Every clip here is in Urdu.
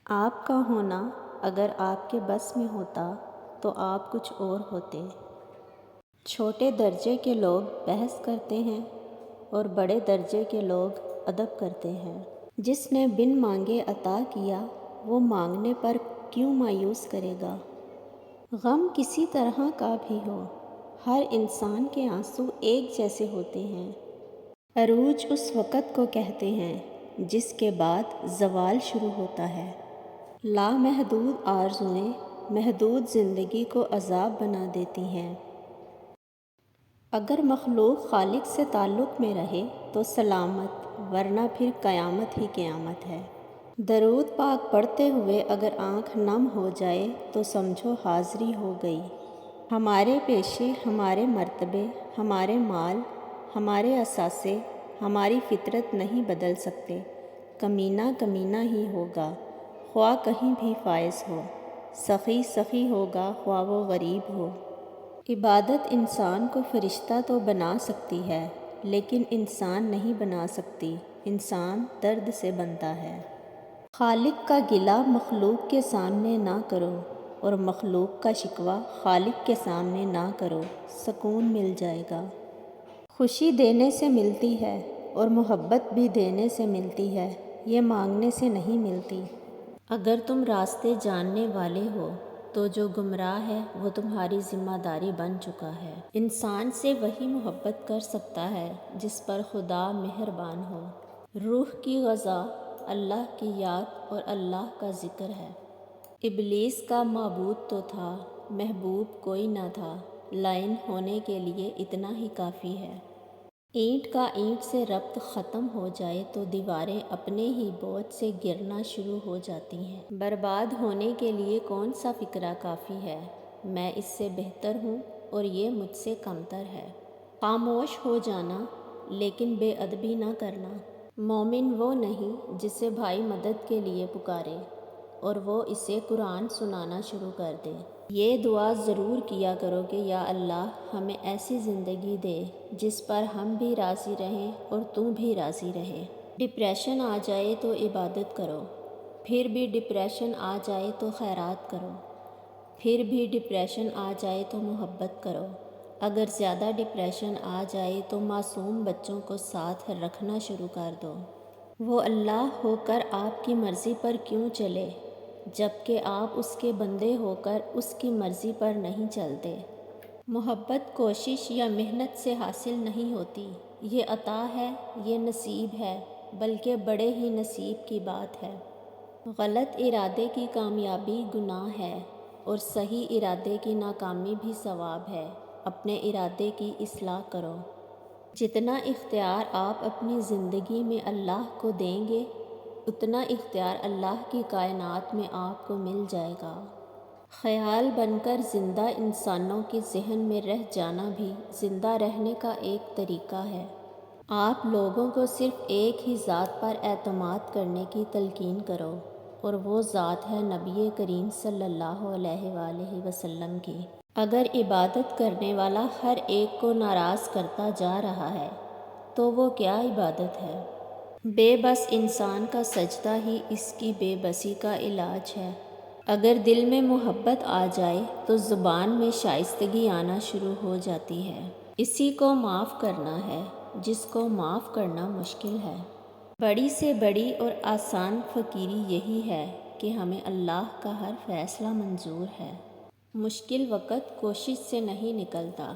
آپ کا ہونا اگر آپ کے بس میں ہوتا تو آپ کچھ اور ہوتے۔ چھوٹے درجے کے لوگ بحث کرتے ہیں اور بڑے درجے کے لوگ ادب کرتے ہیں۔ جس نے بن مانگے عطا کیا وہ مانگنے پر کیوں مایوس کرے گا؟ غم کسی طرح کا بھی ہو، ہر انسان کے آنسو ایک جیسے ہوتے ہیں۔ عروج اس وقت کو کہتے ہیں جس کے بعد زوال شروع ہوتا ہے۔ لامحدود آرزوئیں محدود زندگی کو عذاب بنا دیتی ہیں۔ اگر مخلوق خالق سے تعلق میں رہے تو سلامت، ورنہ پھر قیامت ہی قیامت ہے۔ درود پاک پڑھتے ہوئے اگر آنکھ نم ہو جائے تو سمجھو حاضری ہو گئی۔ ہمارے پیشے، ہمارے مرتبے، ہمارے مال، ہمارے اثاثے، ہماری فطرت نہیں بدل سکتے۔ کمینہ کمینہ ہی ہوگا خواہ کہیں بھی فائز ہو، سخی سخی ہوگا خواہ وہ غریب ہو۔ عبادت انسان کو فرشتہ تو بنا سکتی ہے لیکن انسان نہیں بنا سکتی، انسان درد سے بنتا ہے۔ خالق کا گلہ مخلوق کے سامنے نہ کرو اور مخلوق کا شکوہ خالق کے سامنے نہ کرو، سکون مل جائے گا۔ خوشی دینے سے ملتی ہے اور محبت بھی دینے سے ملتی ہے، یہ مانگنے سے نہیں ملتی۔ اگر تم راستے جاننے والے ہو تو جو گمراہ ہے وہ تمہاری ذمہ داری بن چکا ہے۔ انسان سے وہی محبت کر سکتا ہے جس پر خدا مہربان ہو۔ روح کی غذا اللہ کی یاد اور اللہ کا ذکر ہے۔ ابلیس کا معبود تو تھا، محبوب کوئی نہ تھا، لعین ہونے کے لیے اتنا ہی کافی ہے۔ اینٹ کا اینٹ سے ربط ختم ہو جائے تو دیواریں اپنے ہی بوجھ سے گرنا شروع ہو جاتی ہیں۔ برباد ہونے کے لیے کون سا فکرہ کافی ہے؟ میں اس سے بہتر ہوں اور یہ مجھ سے کمتر ہے۔ خاموش ہو جانا لیکن بے ادبی نہ کرنا۔ مومن وہ نہیں جسے بھائی مدد کے لیے پکارے اور وہ اسے قرآن سنانا شروع کر دے۔ یہ دعا ضرور کیا کرو کہ یا اللہ ہمیں ایسی زندگی دے جس پر ہم بھی راضی رہیں اور تو بھی راضی رہے۔ ڈپریشن آ جائے تو عبادت کرو، پھر بھی ڈپریشن آ جائے تو خیرات کرو، پھر بھی ڈپریشن آ جائے تو محبت کرو۔ اگر زیادہ ڈپریشن آ جائے تو معصوم بچوں کو ساتھ رکھنا شروع کر دو۔ وہ اللہ ہو کر آپ کی مرضی پر کیوں چلے جبکہ آپ اس کے بندے ہو کر اس کی مرضی پر نہیں چلتے؟ محبت کوشش یا محنت سے حاصل نہیں ہوتی، یہ عطا ہے، یہ نصیب ہے، بلکہ بڑے ہی نصیب کی بات ہے۔ غلط ارادے کی کامیابی گناہ ہے اور صحیح ارادے کی ناکامی بھی ثواب ہے۔ اپنے ارادے کی اصلاح کرو۔ جتنا اختیار آپ اپنی زندگی میں اللہ کو دیں گے اتنا اختیار اللہ کی کائنات میں آپ کو مل جائے گا۔ خیال بن کر زندہ انسانوں کے ذہن میں رہ جانا بھی زندہ رہنے کا ایک طریقہ ہے۔ آپ لوگوں کو صرف ایک ہی ذات پر اعتماد کرنے کی تلقین کرو اور وہ ذات ہے نبی کریم صلی اللہ علیہ وآلہ وسلم کی۔ اگر عبادت کرنے والا ہر ایک کو ناراض کرتا جا رہا ہے تو وہ کیا عبادت ہے؟ بے بس انسان کا سجدہ ہی اس کی بے بسی کا علاج ہے۔ اگر دل میں محبت آ جائے تو زبان میں شائستگی آنا شروع ہو جاتی ہے۔ اسی کو معاف کرنا ہے جس کو معاف کرنا مشکل ہے۔ بڑی سے بڑی اور آسان فقیری یہی ہے کہ ہمیں اللہ کا ہر فیصلہ منظور ہے۔ مشکل وقت کوشش سے نہیں نکلتا،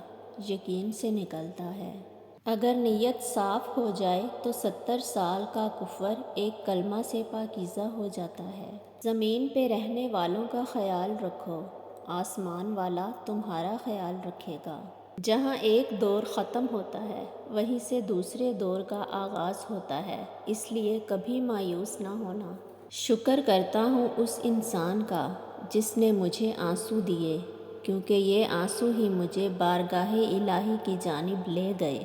یقین سے نکلتا ہے۔ اگر نیت صاف ہو جائے تو 70 سال کا کفر ایک کلمہ سے پاکیزہ ہو جاتا ہے۔ زمین پہ رہنے والوں کا خیال رکھو، آسمان والا تمہارا خیال رکھے گا۔ جہاں ایک دور ختم ہوتا ہے وہیں سے دوسرے دور کا آغاز ہوتا ہے، اس لیے کبھی مایوس نہ ہونا۔ شکر کرتا ہوں اس انسان کا جس نے مجھے آنسو دیے، کیونکہ یہ آنسو ہی مجھے بارگاہ الہی کی جانب لے گئے۔